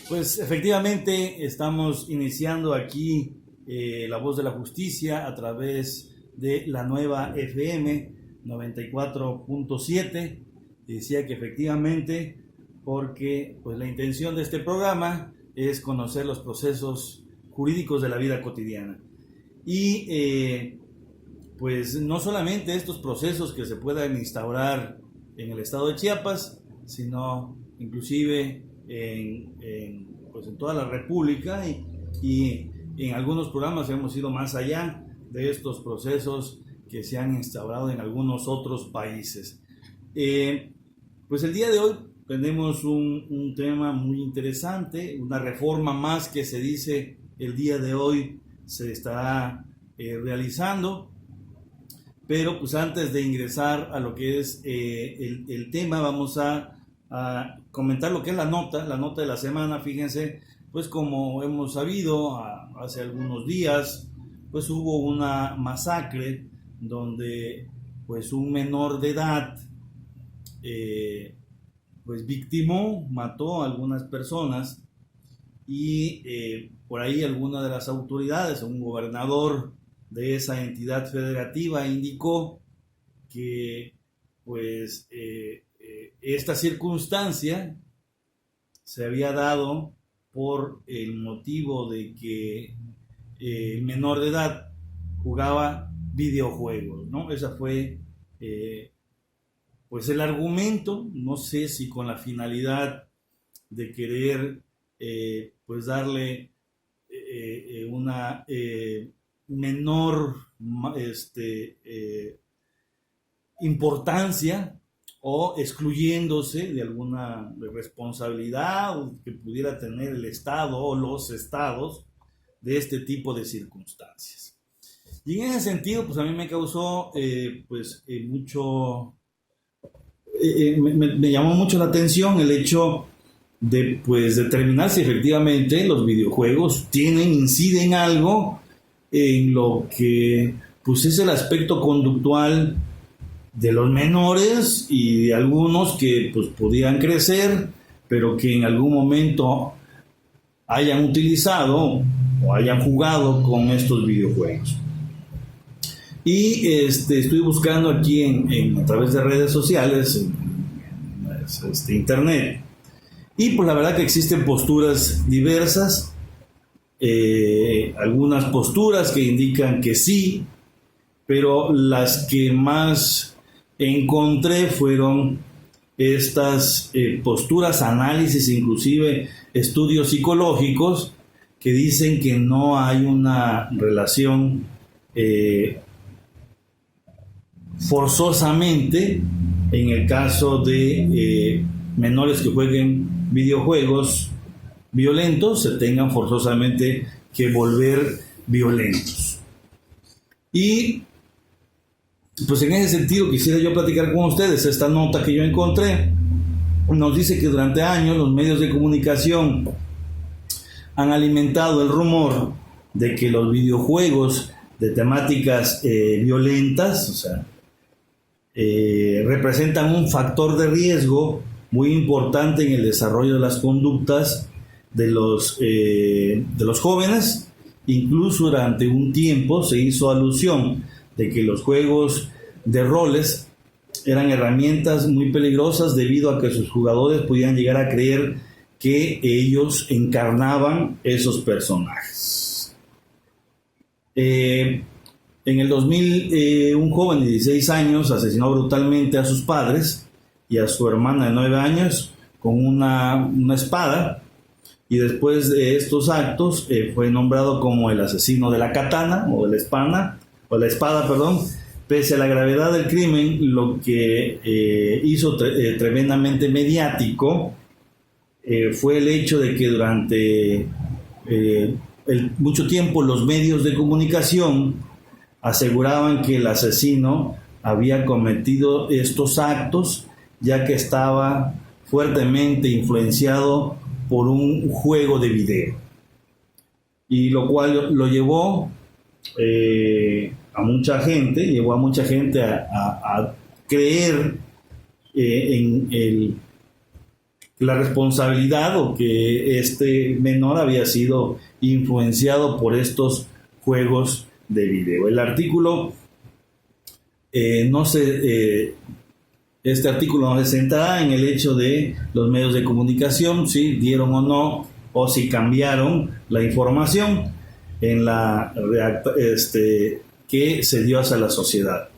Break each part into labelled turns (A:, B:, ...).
A: Pues efectivamente estamos iniciando aquí La Voz de la Justicia a través de la nueva FM 94.7. Decía que efectivamente porque pues la intención de este programa es conocer los procesos jurídicos de la vida cotidiana. Y pues no solamente estos procesos que se puedan instaurar en el estado de Chiapas, sino inclusive pues en toda la República y en algunos programas hemos ido más allá de estos procesos que se han instaurado en algunos otros países. Pues el día de hoy tenemos un tema muy interesante, una reforma más que se dice el día de hoy se estará realizando. Pero pues antes de ingresar a lo que es el tema, vamos a comentar lo que es la nota de la semana. Fíjense, pues como hemos sabido, hace algunos días, pues hubo una masacre donde pues un menor de edad pues mató a algunas personas y por ahí alguna de las autoridades, un gobernador de esa entidad federativa indicó que pues esta circunstancia se había dado por el motivo de que el menor de edad jugaba videojuegos, ¿no? Esa fue pues el argumento, no sé si con la finalidad de querer pues darle una menor importancia o excluyéndose de alguna responsabilidad que pudiera tener el Estado o los estados de este tipo de circunstancias. Y en ese sentido, pues a mí me causó mucho, me llamó mucho la atención el hecho de pues determinar si efectivamente los videojuegos inciden algo en lo que pues es el aspecto conductual de los menores y de algunos que pues podían crecer, pero que en algún momento hayan utilizado o hayan jugado con estos videojuegos. Y estoy buscando aquí a través de redes sociales, en internet, y pues la verdad que existen posturas diversas, algunas posturas que indican que sí, pero las que más encontré fueron estas posturas, análisis, inclusive estudios psicológicos que dicen que no hay una relación forzosamente en el caso de menores que jueguen videojuegos violentos, se tengan forzosamente que volver violentos. Y pues en ese sentido quisiera yo platicar con ustedes esta nota que yo encontré. Nos dice que durante años los medios de comunicación han alimentado el rumor de que los videojuegos de temáticas violentas, o sea, representan un factor de riesgo muy importante en el desarrollo de las conductas de los jóvenes. Incluso durante un tiempo se hizo alusión de que los juegos de roles eran herramientas muy peligrosas debido a que sus jugadores podían llegar a creer que ellos encarnaban esos personajes. En el 2000, un joven de 16 años asesinó brutalmente a sus padres y a su hermana de 9 años con una espada, y después de estos actos fue nombrado como el asesino de la katana o de la espada, pese a la gravedad del crimen. Lo que hizo tremendamente mediático fue el hecho de que durante mucho tiempo los medios de comunicación aseguraban que el asesino había cometido estos actos ya que estaba fuertemente influenciado por un juego de video, y lo cual lo llevó a mucha gente a creer en la responsabilidad o que este menor había sido influenciado por estos juegos de video. El artículo este artículo no se centra en el hecho de los medios de comunicación, si dieron o no, o si cambiaron la información en que se dio hacia la sociedad.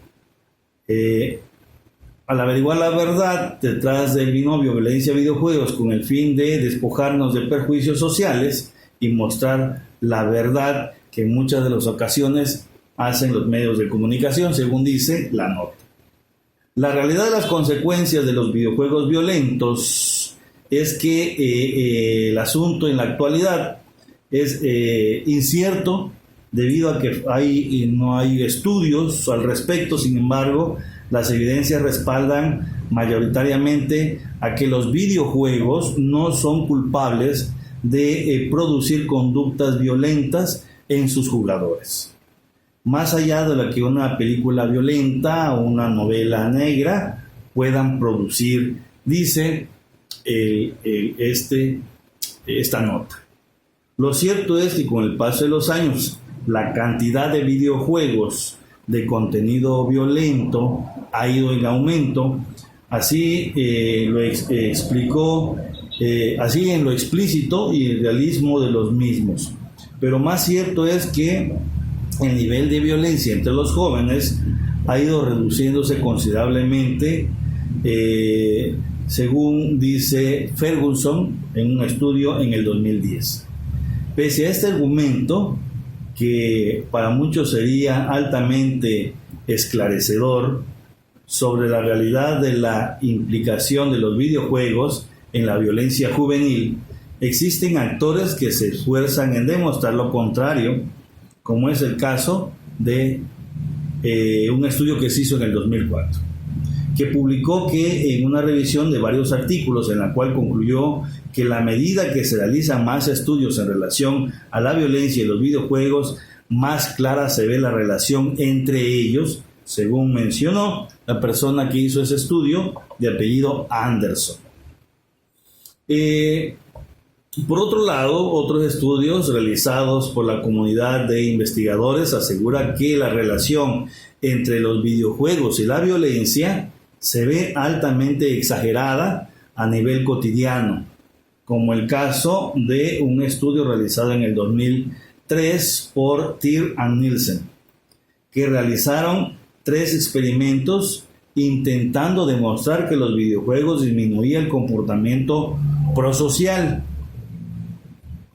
A: Al averiguar la verdad detrás del binomio violencia-videojuegos con el fin de despojarnos de perjuicios sociales y mostrar la verdad que en muchas de las ocasiones hacen los medios de comunicación, según dice la nota. La realidad de las consecuencias de los videojuegos violentos es que el asunto en la actualidad es incierto debido a que no hay estudios al respecto. Sin embargo, las evidencias respaldan mayoritariamente a que los videojuegos no son culpables de producir conductas violentas en sus jugadores. Más allá de lo que una película violenta o una novela negra puedan producir, dice esta nota. Lo cierto es que con el paso de los años, la cantidad de videojuegos de contenido violento ha ido en aumento. Así lo explicó, así en lo explícito y el realismo de los mismos. Pero más cierto es que el nivel de violencia entre los jóvenes ha ido reduciéndose considerablemente, según dice Ferguson en un estudio en el 2010. Pese a este argumento, que para muchos sería altamente esclarecedor sobre la realidad de la implicación de los videojuegos en la violencia juvenil, existen actores que se esfuerzan en demostrar lo contrario, como es el caso de un estudio que se hizo en el 2004, que publicó que en una revisión de varios artículos en la cual concluyó que a medida que se realizan más estudios en relación a la violencia y los videojuegos, más clara se ve la relación entre ellos, según mencionó la persona que hizo ese estudio, de apellido Anderson. Por otro lado, otros estudios realizados por la comunidad de investigadores aseguran que la relación entre los videojuegos y la violencia se ve altamente exagerada a nivel cotidiano, como el caso de un estudio realizado en el 2003 por Thier and Nielsen, que realizaron 3 experimentos intentando demostrar que los videojuegos disminuían el comportamiento prosocial.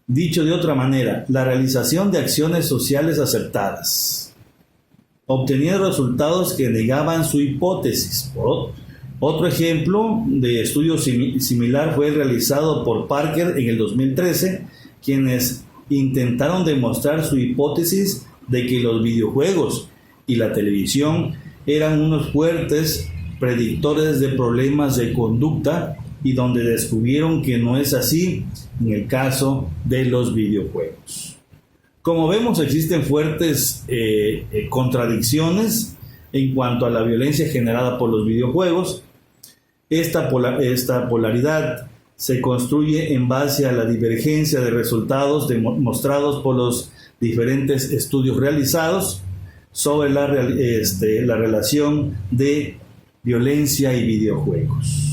A: Dicho de otra manera, la realización de acciones sociales aceptadas obtenían resultados que negaban su hipótesis. Otro ejemplo de estudio similar fue realizado por Parker en el 2013, quienes intentaron demostrar su hipótesis de que los videojuegos y la televisión eran unos fuertes predictores de problemas de conducta, y donde descubrieron que no es así en el caso de los videojuegos. Como vemos, existen fuertes contradicciones en cuanto a la violencia generada por los videojuegos. Esta polaridad se construye en base a la divergencia de resultados mostrados por los diferentes estudios realizados sobre la relación de violencia y videojuegos,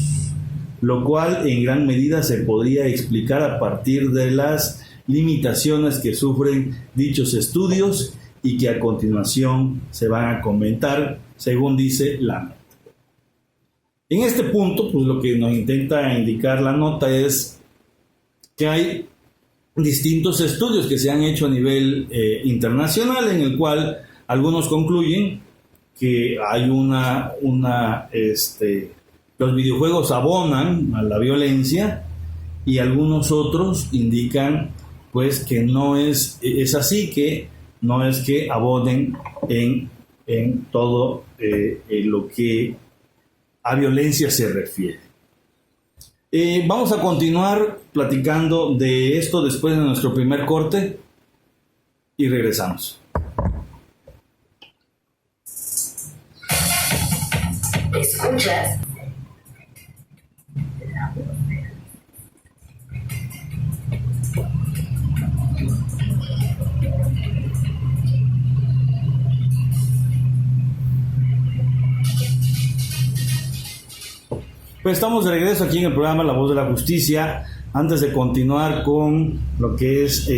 A: lo cual en gran medida se podría explicar a partir de las limitaciones que sufren dichos estudios y que a continuación se van a comentar, según dice la nota. En este punto, pues lo que nos intenta indicar la nota es que hay distintos estudios que se han hecho a nivel internacional, en el cual algunos concluyen que hay los videojuegos abonan a la violencia, y algunos otros indican pues que no es así, que no es que abonen en todo lo que a violencia se refiere. Vamos a continuar platicando de esto después de nuestro primer corte y regresamos.
B: ¿Escuchas?
A: Pues estamos de regreso aquí en el programa La Voz de la Justicia. Antes de continuar con lo que es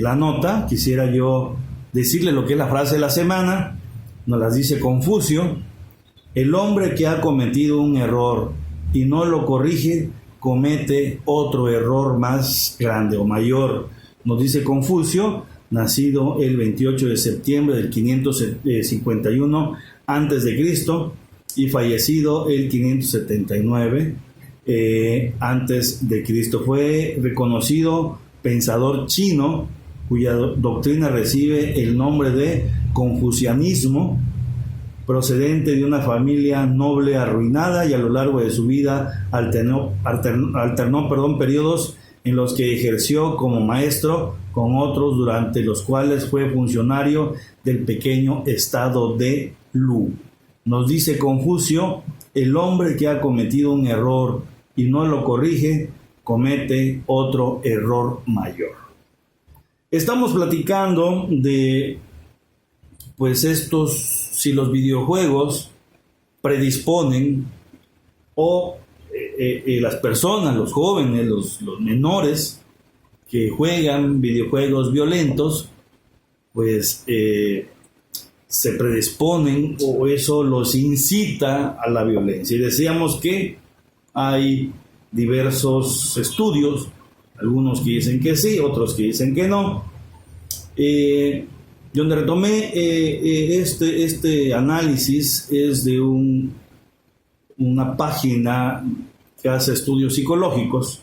A: la nota, quisiera yo decirle lo que es la frase de la semana. Nos las dice Confucio: el hombre que ha cometido un error y no lo corrige, comete otro error más grande o mayor. Nos dice Confucio, nacido el 28 de septiembre del 551 antes de Cristo y fallecido el 579 antes de Cristo. Fue reconocido pensador chino cuya doctrina recibe el nombre de confucianismo, procedente de una familia noble arruinada, y a lo largo de su vida alternó periodos en los que ejerció como maestro con otros, durante los cuales fue funcionario del pequeño estado de Lu. Nos dice Confucio: el hombre que ha cometido un error y no lo corrige, comete otro error mayor. Estamos platicando de, pues, si los videojuegos predisponen o las personas, los jóvenes, los menores que juegan videojuegos violentos, pues se predisponen o eso los incita a la violencia. Y decíamos que hay diversos estudios, algunos que dicen que sí, otros que dicen que no. Donde retomé este análisis es de una página que hace estudios psicológicos,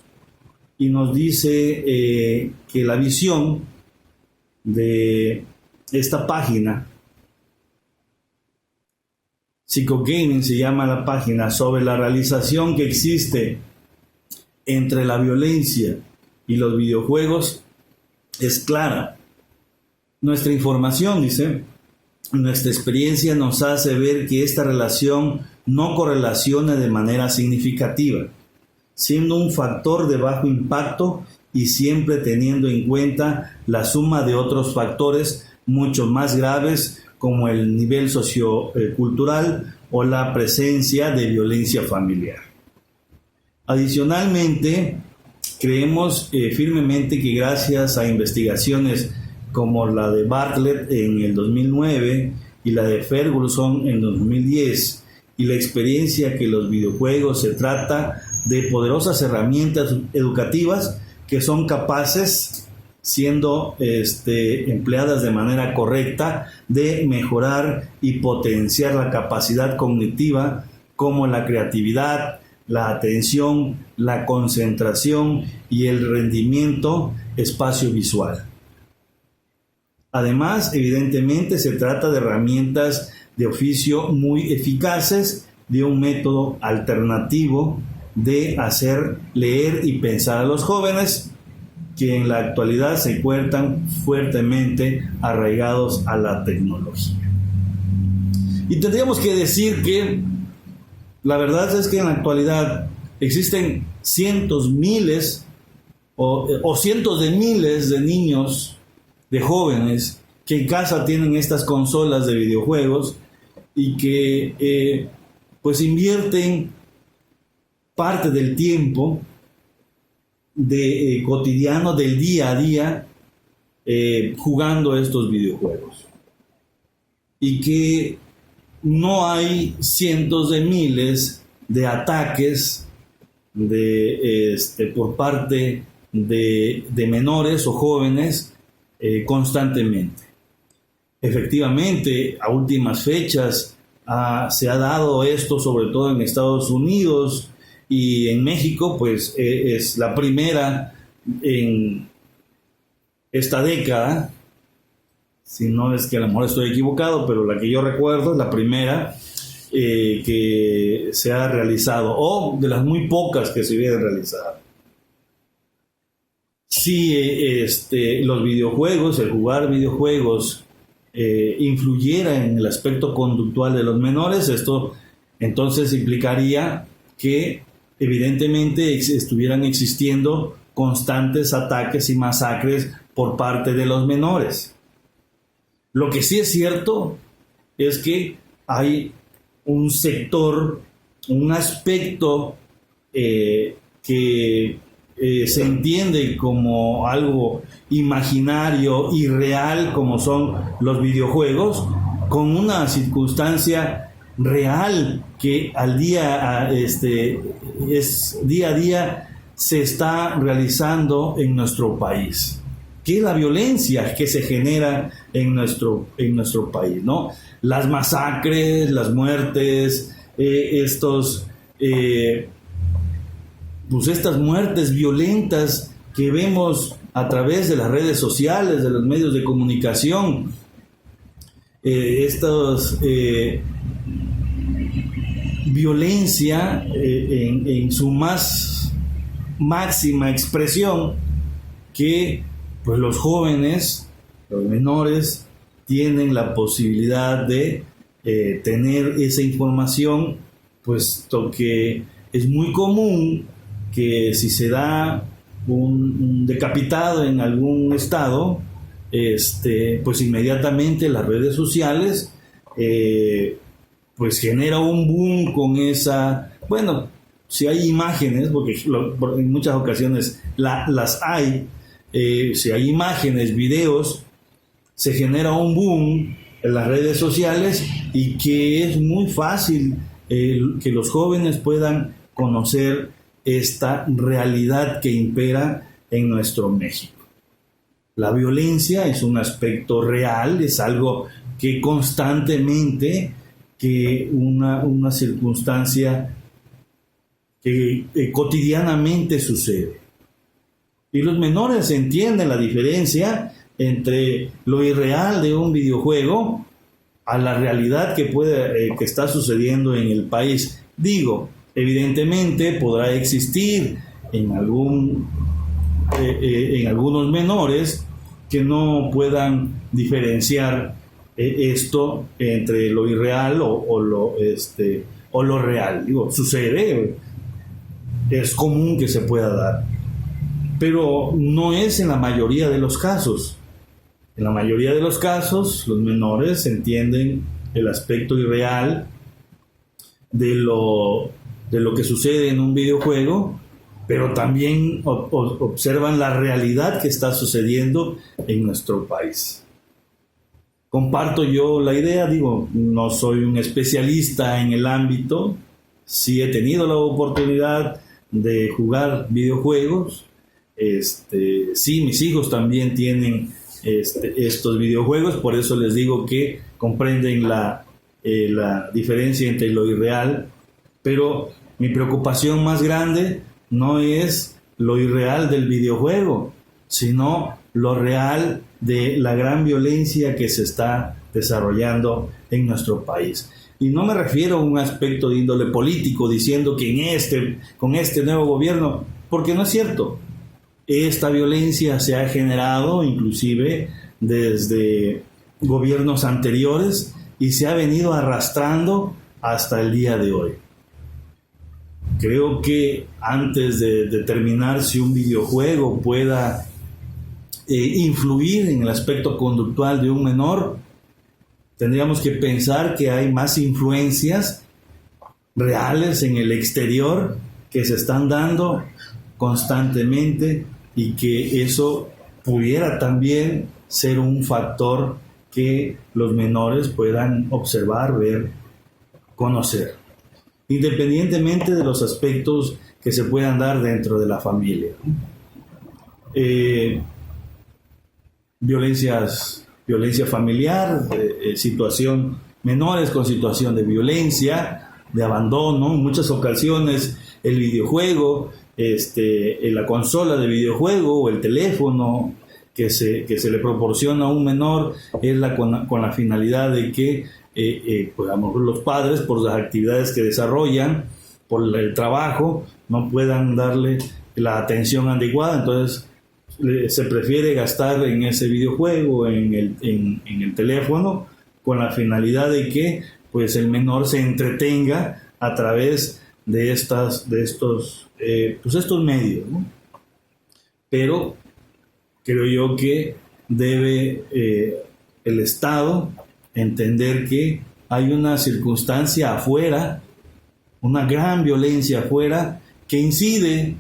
A: y nos dice que la visión de esta página, Psychogaming se llama la página, sobre la realización que existe entre la violencia y los videojuegos, es clara. Nuestra información, dice, nuestra experiencia nos hace ver que esta relación no correlaciona de manera significativa, siendo un factor de bajo impacto y siempre teniendo en cuenta la suma de otros factores mucho más graves, como el nivel sociocultural o la presencia de violencia familiar. Adicionalmente, creemos firmemente que gracias a investigaciones como la de Bartlett en el 2009 y la de Ferguson en 2010, y la experiencia que los videojuegos, se trata de poderosas herramientas educativas que son capaces, siendo empleadas de manera correcta, de mejorar y potenciar la capacidad cognitiva, como la creatividad, la atención, la concentración y el rendimiento espacio-visual. Además, evidentemente, se trata de herramientas de oficio muy eficaces, de un método alternativo de hacer leer y pensar a los jóvenes, que en la actualidad se encuentran fuertemente arraigados a la tecnología. Y tendríamos que decir que la verdad es que en la actualidad existen cientos, miles o cientos de miles de niños, de jóvenes, que en casa tienen estas consolas de videojuegos y que pues invierten parte del tiempo cotidiano, del día a día, jugando estos videojuegos, y que no hay cientos de miles de ataques por parte de menores o jóvenes constantemente. Efectivamente, a últimas fechas se ha dado esto, sobre todo en Estados Unidos, y en México pues es la primera en esta década, si no es que a lo mejor estoy equivocado, pero la que yo recuerdo es la primera que se ha realizado, o de las muy pocas que se vienen realizar. Si los videojuegos, el jugar videojuegos influyera en el aspecto conductual de los menores, esto entonces implicaría que evidentemente estuvieran existiendo constantes ataques y masacres por parte de los menores. Lo que sí es cierto es que hay un sector, un aspecto que se entiende como algo imaginario y real, como son los videojuegos, con una circunstancia real que día a día se está realizando en nuestro país, que es la violencia que se genera en nuestro país, ¿no? Las masacres, las muertes, estas muertes violentas que vemos a través de las redes sociales, de los medios de comunicación, violencia en su más máxima expresión, que pues los jóvenes, los menores, tienen la posibilidad de tener esa información, puesto que es muy común que si se da un decapitado en algún estado, pues inmediatamente las redes sociales pues genera un boom con esa, bueno, si hay imágenes, porque en muchas ocasiones las hay, si hay imágenes, videos, se genera un boom en las redes sociales y que es muy fácil que los jóvenes puedan conocer esta realidad que impera en nuestro México. La violencia es un aspecto real, es algo que constantemente, que una circunstancia que cotidianamente sucede. Y los menores entienden la diferencia entre lo irreal de un videojuego a la realidad que está sucediendo en el país. Digo, evidentemente podrá existir en algunos menores que no puedan diferenciar esto entre lo irreal o lo real. Digo, sucede, es común que se pueda dar, pero no es en la mayoría de los casos. En la mayoría de los casos, los menores entienden el aspecto irreal de lo que sucede en un videojuego, pero también observan la realidad que está sucediendo en nuestro país. Comparto yo la idea, digo, no soy un especialista en el ámbito, sí he tenido la oportunidad de jugar videojuegos, sí, mis hijos también tienen estos videojuegos, por eso les digo que comprenden la diferencia entre lo irreal, pero mi preocupación más grande no es lo irreal del videojuego, sino lo real de la gran violencia que se está desarrollando en nuestro país. Y no me refiero a un aspecto de índole político diciendo que con este nuevo gobierno, porque no es cierto. Esta violencia se ha generado inclusive desde gobiernos anteriores y se ha venido arrastrando hasta el día de hoy. Creo que antes de determinar si un videojuego pueda influir en el aspecto conductual de un menor, tendríamos que pensar que hay más influencias reales en el exterior que se están dando constantemente y que eso pudiera también ser un factor que los menores puedan observar, ver, conocer, independientemente de los aspectos que se puedan dar dentro de la familia. Violencia familiar, menores con situación de violencia, de abandono, en muchas ocasiones el videojuego, la consola de videojuego o el teléfono que se le proporciona a un menor es con la finalidad de que pues a lo mejor los padres, por las actividades que desarrollan, por el trabajo, no puedan darle la atención adecuada, entonces se prefiere gastar en ese videojuego, en el teléfono, con la finalidad de que pues el menor se entretenga a través de estos medios, ¿no? Pero creo yo que debe el Estado entender que hay una circunstancia afuera, una gran violencia afuera, que incide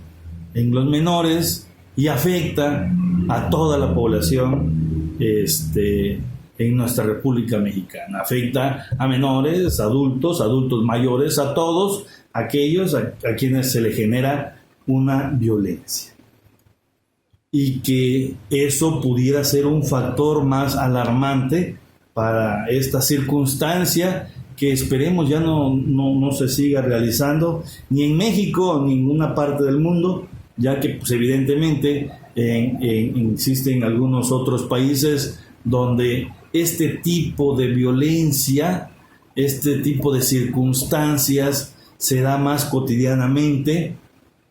A: en los menores y afecta a toda la población en nuestra República Mexicana. Afecta a menores, adultos mayores, a todos aquellos a quienes se le genera una violencia. Y que eso pudiera ser un factor más alarmante para esta circunstancia que esperemos ya no se siga realizando ni en México ni en ninguna parte del mundo, ya que pues, evidentemente existen algunos otros países donde este tipo de violencia, este tipo de circunstancias se da más cotidianamente,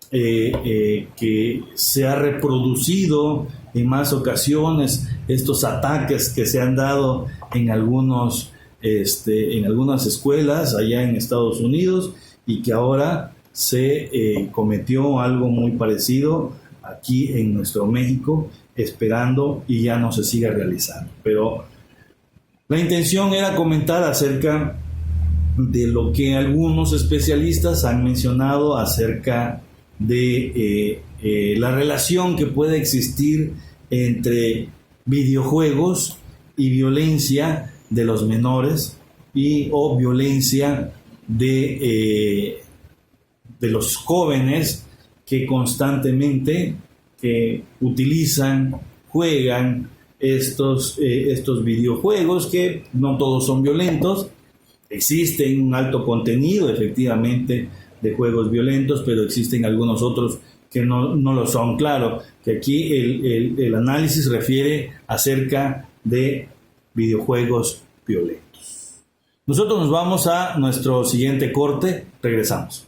A: que se ha reproducido en más ocasiones estos ataques que se han dado en algunas escuelas allá en Estados Unidos, y que ahora se cometió algo muy parecido aquí en nuestro México, esperando y ya no se siga realizando. Pero la intención era comentar acerca de lo que algunos especialistas han mencionado acerca de la relación que puede existir entre videojuegos y violencia de los menores o violencia de los jóvenes que constantemente utilizan, juegan estos videojuegos, que no todos son violentos. Existen un alto contenido efectivamente de juegos violentos, pero existen algunos otros que no lo son. Claro que aquí el análisis refiere acerca de videojuegos violentos. Nosotros nos vamos a nuestro siguiente corte, regresamos.